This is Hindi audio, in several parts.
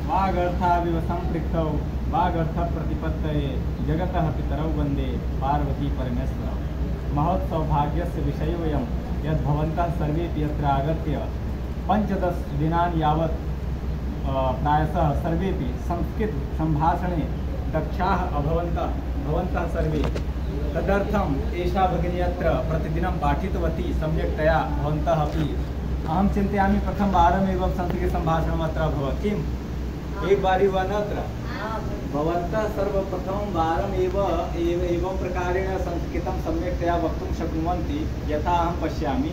वागर्थाविव संपृक्तौ वागर्थ प्रतिपत्तये जगतः पितरौ वन्दे पार्वती परमेश्वरौ। महत्सौभाग्यस्य विषयोऽयं यद् भवन्तः सर्वेपि यत्र आगत्य 5-10 दिनानि यावत् प्रायशः सर्वेपि संस्कृत सम्भाषणे दक्षाः भवन्तः सर्वे। तदर्थम् एषा भगिनी अत्र प्रतिदिनं पाठितवती सम्यक्तया भवन्तः अपि। अहं चिन्तयामि प्रथमवारमेव संस्कृतसम्भाषणम् अत्र अभवत्। किम् एक बारी हुआ न अत्र भवन्तः सर्वप्रथमवारम् एवं प्रकारेण संस्कृतं सम्यक्तया वक्तुं शक्नुवन्ति यथा अहं पश्यामि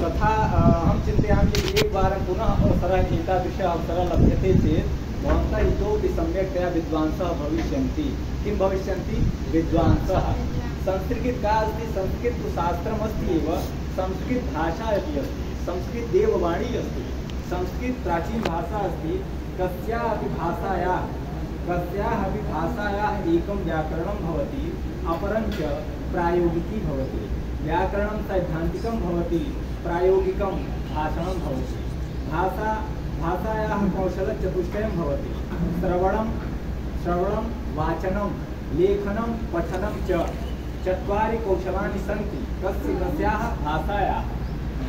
तथा अहं चिन्तयामि एकवारं पुनः अवसरः एतादृशः अवसरः लभ्यते चेत् भवन्तः इतोपि सम्यक्तया विद्वांसः भविष्यन्ति। किं भविष्यन्ति? विद्वांसः। संस्कृत का अस्ति, संस्कृत शास्त्रमस्ति एव, संस्कृत भाषा अपि अस्ति, संस्कृत देववाणी अस्ति, संस्कृत प्राचीन भाषा अस्ति। कस्यापि भाषायाः एकं व्याकरणं भवति, अपरं च प्रायोगिकी भवति। व्याकरणं सैद्धान्तिकं भवति, प्रायोगिकं भाषणं भवति। भाषायाः कौशलचतुष्टयं भवति। श्रवणं वाचनं लेखनं पठनं च 4 कौशलानि सन्ति। कस्याः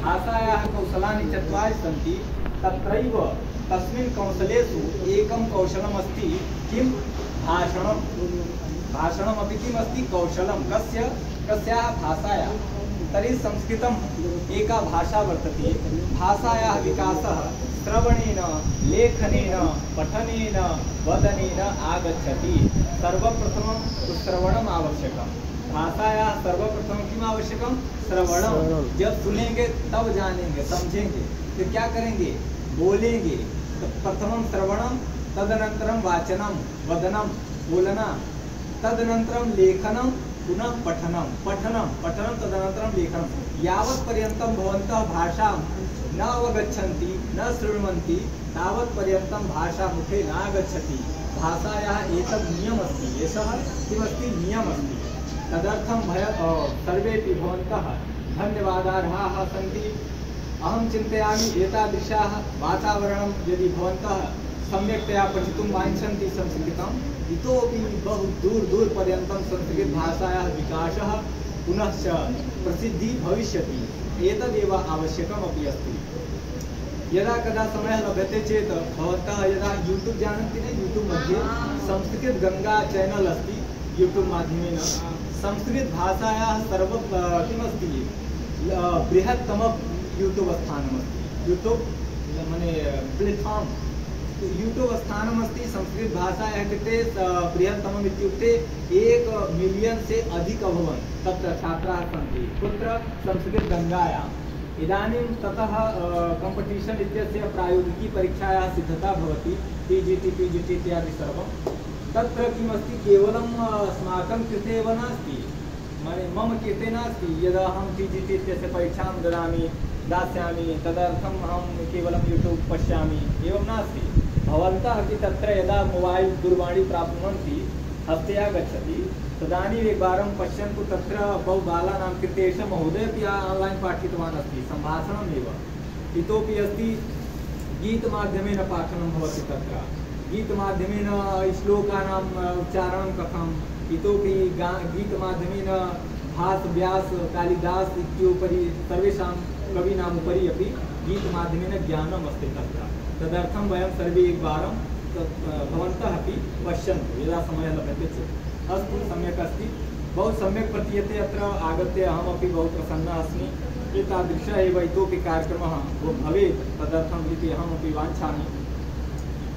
भाषायाः कौशलानि 4 सन्ति। तत्रैव तस्मिन् कौशलेषु एकं कौशलमस्ति किं? भाषणं। भाषणमपि किम् अस्ति? कौशलं। कस्याः भाषायाः? तर्हि संस्कृतम् एका भाषा वर्तते। भाषायाः विकासः श्रवणेन लेखनेन पठनेन वदनेन आगच्छति। सर्वप्रथमं श्रवणम् आवश्यकं। भाषायाः सर्वप्रथमं किम् आवश्यकं? श्रवणं। जब सुनेंगे तब जानेंगे, समझेंगे। तो क्या करेंगे? बोलेंगे। तो प्रथमं श्रवणं, तदनन्तरं वाचनं वदनं बोलना, तदनन्तरं लेखनं, पुनः पठनं तदनन्तरं लेखनं। यावत् पर्यन्तं भवन्तः भाषां न अवगच्छन्ति न शृण्वन्ति तावत् पर्यन्तं भाषा मुखे नागच्छति। भाषायाः एतत् नियमस्ति। एषः किमस्ति? नियमस्ति। तदर्थं सर्वेपि भवन्तः धन्यवादार्हाः सन्ति। अहं चिन्तयामि एतादृशाः वातावरणं यदि भवन्तः सम्यक्तया पठितुं वाञ्छन्ति संस्कृतम्, इतोपि बहु दूरपर्यन्तं संस्कृतभाषायाः विकासः पुनश्च प्रसिद्धिः भविष्यति। एतदेव आवश्यकमपि अस्ति। यदा कदा समयः लभ्यते चेत् भवन्तः यदा यूट्यूब् जानन्ति न, यूट्यूब् मध्ये संस्कृत गंगा चैनल् अस्ति। यूट्यूब् माध्यमेन संस्कृतभाषायाः किमस्ति? बृहत्तम यूट्यूब् स्थानमस्ति। यूट्यूब् माने प्लेट्फार्म्। यूट्यूब् स्थानमस्ति संस्कृतभाषायाः कृते बृहत्तमम् इत्युक्ते 1 मिलियन् से अधिक अभवन्। तत्र छात्राः सन्ति। कुत्र? संस्कृतगङ्गायाम्। इदानीं ततः कम्पिटिशन् इत्यस्य प्रायोगिकी परीक्षायाः सिद्धता भवति। PGT इत्यादि सर्वं। तत्र किमस्ति? केवलम् अस्माकं कृते एव नास्ति, मम कृते नास्ति। यदा अहं PGT इत्यस्य परीक्षां दास्यामि तदर्थम् अहं केवलं यूट्यूब् पश्यामि एवं नास्ति। भवन्तः अपि तत्र यदा मोबैल् दूरवाणी प्राप्नुवन्ति, हस्ते आगच्छति, तदानीम् एकवारं पश्यन्तु। तत्र बहु बालानां कृते एषः महोदय अपि आन्लैन् पाठितवान् अस्ति, सम्भाषणमेव। इतोपि अस्ति गीतमाध्यमेन पाठनं भवति। तत्र गीतमाध्यमेन श्लोकानाम् उच्चारणं कथम्, इतोपि गीतमाध्यमेन भास व्यास कालिदास इत्योपरि सर्वेषां कवीनाम् उपरि अपि गीतमाध्यमेन ज्ञानम् अस्ति तत्र। तदर्थं वयं सर्वे एकवारं भवन्तः अपि पश्यन्तु यदा समयः लभ्यते चेत्। अस्तु, सम्यक् अस्ति। बहु सम्यक् प्रतीयते अत्र आगत्य। अहमपि बहु प्रसन्नः अस्मि। एतादृशः एव इतोपि कार्यक्रमः भवेत् तदर्थम् इति अहमपि वाञ्छामि।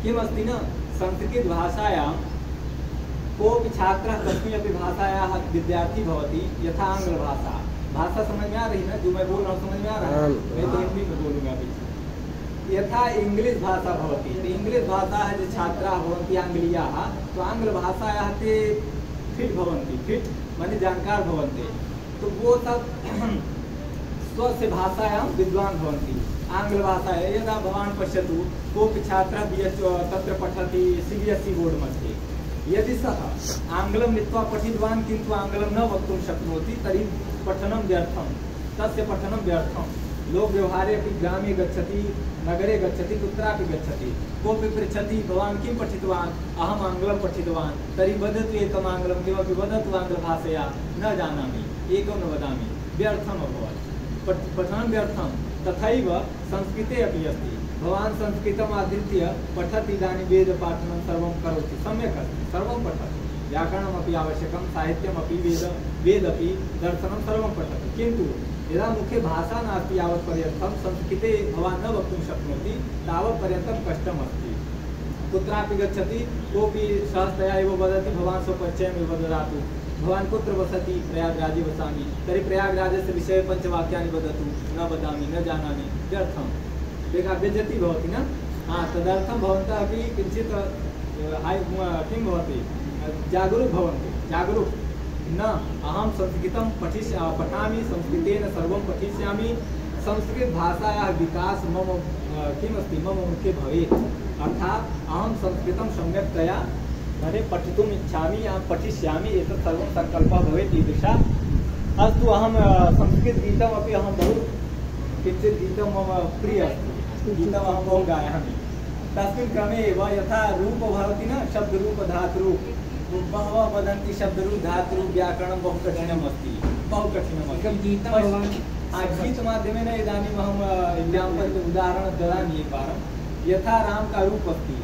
किमस्ति न, संस्कृतभाषायां कोऽपि छात्रः कस्मिन्नपि भाषायाः विद्यार्थी भवति। यथा आंग्लभाषा समझ में आ रही ना? जो मैं बोल रहा हूँ समझ में आ रहा है? मैं तो हिंदी में बोलूँगा अभी। यथा इंग्लिश भाषा भवति, तो इंग्लिश भाषायाः ये छात्राः भवन्ति आङ्ग्लीयाः, तो आङ्ग्लभाषायाः ते फिट् भवन्ति। फिट् माने जानकार भवन्ति। तो वो सब स्वस्य भाषायां विद्वान् भवन्ति। आङ्ग्लभाषायां यदा भवान् पश्यतु, कोऽपि छात्रः तत्र पठति CBSE बोर्ड् मध्ये। यदि सः आङ्ग्लं नीत्वा पठितवान् किन्तु आङ्ग्लं न वक्तुं शक्नोति, तर्हि पठनं व्यर्थं, तस्य पठनं व्यर्थं। लोक व्यवहारे अपि ग्रामे गच्छति नगरे गच्छति कुत्रापि गच्छति कोऽपि पृच्छति भवान् किं पठितवान् अहम् आङ्ग्लं पठितवान् तर्हि वदतु एकम् आङ्ग्लं किमपि वदतु आङ्ग्लभाषया न जानामि एकं न वदामि व्यर्थम् अभवत् पठनं व्यर्थं तथैव संस्कृते अपि अस्ति भवान् संस्कृतम् आधृत्य पठति इदानीं वेदपाठनं सर्वं करोति सम्यक् अस्ति सर्वं पठति व्याकरणमपि आवश्यकं साहित्यमपि वेदपि दर्शनं सर्वं पठति किन्तु यदा मुखे भाषा नास्ति यावत्पर्यन्तं संस्कृते भवान् न वक्तुं शक्नोति तावत्पर्यन्तं कष्टमस्ति कुत्रापि गच्छति कोऽपि सहजतया एव वदति भवान् स्वपरिचयम् एव ददातु भवान् कुत्र वसति प्रयागराजे वसामि तर्हि प्रयागराजस्य विषये पञ्चवाक्यानि वदतु न वदामि न जानामि व्यर्थम् एका बेज्जती भवति न तदर्थं भवन्तः अपि किञ्चित् किं भवति जागरूक भवन्तु जागरूक न अहं संस्कृतं पठामि संस्कृतेन सर्वं पठिष्यामि संस्कृतभाषायाः विकास मम किमस्ति मम मुखे भवेत् अर्थात् अहं संस्कृतं सम्यक्तया घरे पठितुम् इच्छामि अहं पठिष्यामि एतत् सर्वं सङ्कल्पः भवेत् ईदृशा अस्तु अहं संस्कृतगीतमपि अहं बहु किञ्चित् गीतं मम प्रियम् अस्ति गीतम् अहं बहु गायामि तस्मिन् क्रमे एव यथा रूप भवति न शब्दरूप धातुरूप बहवः वदन्ति शब्दरूप धातुरूप व्याकरणं बहु कठिनमस्ति बहु कठिनमस्ति गीतमाध्यमेन इदानीम् अहम् एग्जाम्पल् उदाहरणं ददामि एकवारं यथा राम का रूप अस्ति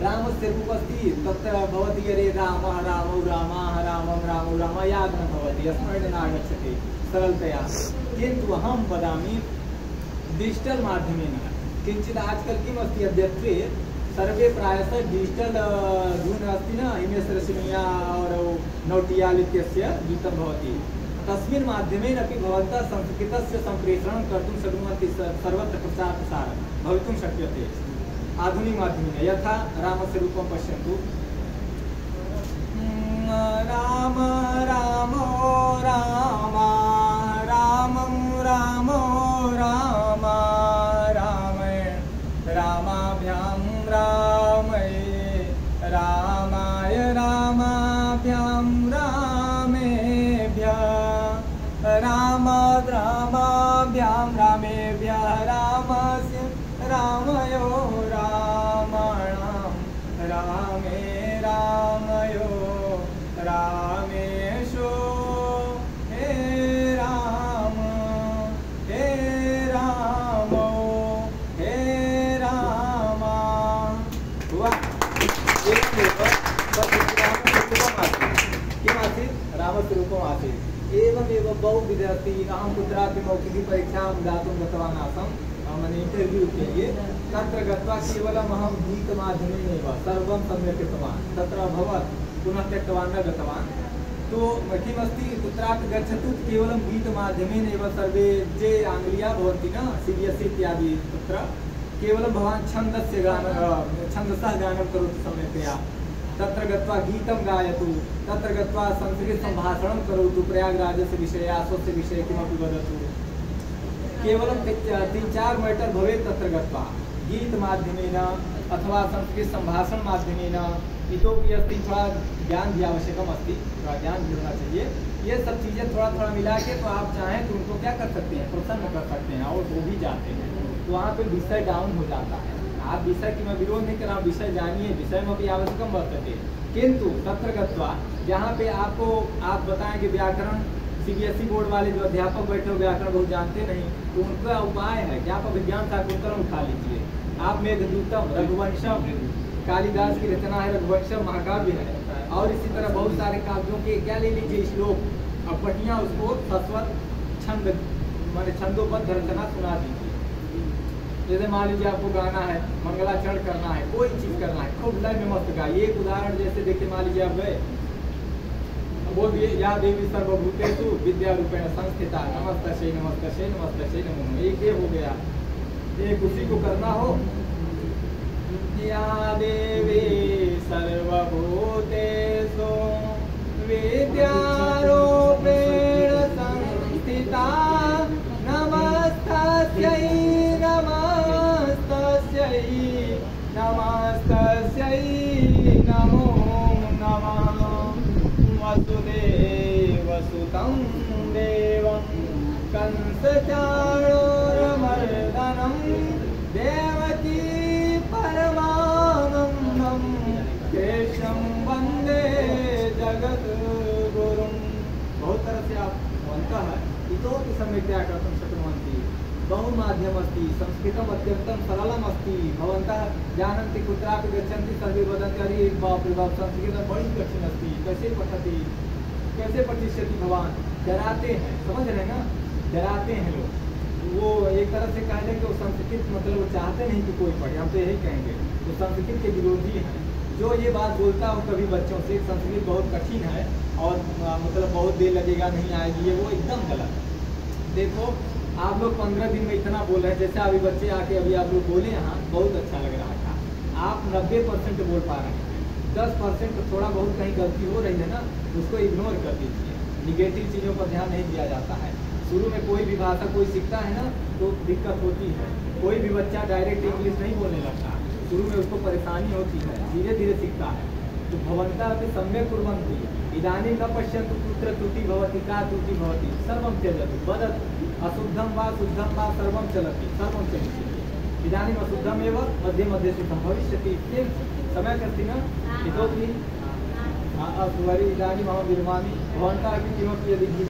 रामस्य रूप अस्ति तत्र भवति यदि रामः रामौ रामाः रामं रामौ राम याद न भवति स्मरणे न आगच्छति सरलतया किन्तु अहं वदामि डिजिटल माध्यमेन किञ्चित् आजकल किम् अस्ति अद्यत्वे सर्वे प्रायशः डिजिटल धून अस्ति न हिमेश रेशमिया और नौटियाल इत्यस्य गीतं भवति तस्मिन् माध्यमेन अपि भवन्तः संस्कृतस्य सम्प्रेषणं कर्तुं शक्नुवन्ति सर्वत्र प्रचारप्रसारं भवितुं शक्यते आधुनिक माध्यमेन यथा रामस्य रूपं पश्यन्तु राम राम राम रामं राम राम रामाभ्यां रामये रामाय रामाभ्यां रामेभ्यः रामाभ्यां रामेभ्यः रामस्य रामयो रामाणां रामे रामयो रामेशो हे राम हे रामो हे रामा किमासीत् रामस्य रूपम् आसीत् एवमेव बहुविध अस्ति अहं कुत्रापि मौखिकपरीक्षां दातुं गतवान् आसम् मैंने इंटरव्यू के लिए तत्र गत्वा केवलम् अहं गीतमाध्यमेनैव सर्वं सम्यक् कृतवान् तत्र अभवत् पुनः त्यक्तवान् न गतवान् तो किमस्ति कुत्रापि गच्छतु केवलं गीतमाध्यमेनैव सर्वे ये आङ्ग्लीयाः भवन्ति न CBSE इत्यादि तत्र केवलं भवान् छन्दसः गानं करोतु सम्यक्तया तत्र गत्वा गीतं गायतु तत्र गत्वा संस्कृतसम्भाषणं करोतु प्रयागराजस्य विषये स्वस्य विषये किमपि वदतु केवलं 3-4 मीटर् भवेत् तत्र गत्वा गीतमाध्यमेन अथवा संस्कृतसम्भाषण माध्यमेन इतोपि अस्ति थोड़ा ज्ञान भी आवश्यकम अस्ति थोड़ा ज्ञान भी होना चाहिए ये सब चीज़ें थोड़ा मिला के तो आप चाहें तो उनको क्या कर सकते हैं प्रसन्न कर सकते हैं और वो भी जाते हैं तो वहाँ पे विषय डाउन हो जाता है आप विषय की मैं विरोध नहीं कर रहा हूँ विषय जानिए विषय में भी आवश्यकम वर्तते किंतु तत्र गत्वा जहाँ पे आपको आप बताएं कि व्याकरण CBSE बोर्ड वाले जो अध्यापक बैठे हो व्याकरण बहुत जानते नहीं तो उनका उपाय है कि आप अभिज्ञान शाकुंतलम उठा लीजिए आप मेघदूतम रघुवंशम कालिदास की रचना है रघुवंशम महाकाव्य है और इसी तरह बहुत सारे काव्यों के क्या ले लीजिए श्लोक और पटियाँ उसको सस्वत छंद माने छंदोबद्ध रचना सुना दीजिए जैसे मान लीजिए आपको गाना है मंगलाचरण करना है कोई चीज़ करना है खूब लय में मस्त गाइए एक उदाहरण जैसे देखिए मान लीजिए आप गए बोलिए या देवी सर्वभूतेषु विद्या रूपेण संस्थिता नमस्तस्यै नमस्तस्यै नमस्तस्यै नमो नमः एक ये हो गया एक उसी को करना हो या देवी सर्वभूतेषु विद्या रूपेण संस्थिता नमस्तस्यै नमस्तस्यै नमस्तस्यै नमो नमः वसुदेवसुतं देवं कंसचाणूरमर्दनं संस्कृतम् अत्यन्तं सरलम् अस्ति। भवन्तः जानन्ति कुत्रापि गच्छन्ति सर्वे वदन्ति अरे बाप रे बाप संस्कृतं बड़ी कठिन अस्ति, कैसे पठति, कैसे पठिष्यति भवान, डराते हैं, समझ रहे हैं ना, डराते हैं लोग। वो एक तरह से कह दें कि वो संस्कृत मतलब वो चाहते नहीं कि कोई पढ़े, हम तो यही कहेंगे, वो संस्कृत के विरोधी हैं। जो ये बात बोलता हूँ कभी बच्चों से संस्कृत बहुत कठिन है और मतलब बहुत देर लगेगा, नहीं आएगी, ये वो एकदम गलत है। देखो आप लोग 15 दिन में इतना बोल रहे हैं, जैसे अभी बच्चे आके अभी आप लोग बोले यहाँ बहुत अच्छा लग रहा था। आप 90% बोल पा रहे हैं, 10% थोड़ा बहुत कहीं गलती हो रही है ना, उसको इग्नोर कर दीजिए। निगेटिव चीज़ों पर ध्यान नहीं दिया जाता है। शुरू में कोई भी भाषा कोई सीखता है ना तो दिक्कत होती है। कोई भी बच्चा डायरेक्ट इंग्लिश नहीं बोलने लगता, शुरू में उसको परेशानी होती है, धीरे धीरे सीखता है। तो भवन्तः अपि सम्यक् कुर्वन्ति, इदानीं न पश्यन्तु कुत्र त्रुटि भवति, का त्रुटि भवति, सर्वं त्यजतु, वदतु अशुद्धं वा शुद्धं वा सर्वं चलति, सर्वं चलिष्यति। इदानीम् अशुद्धमेव मध्ये मध्ये शुद्धं भविष्यति। सम्यक् अस्ति न? इतोपि इदानीम् अहं विरमामि। भवन्तः अपि किमपि यदि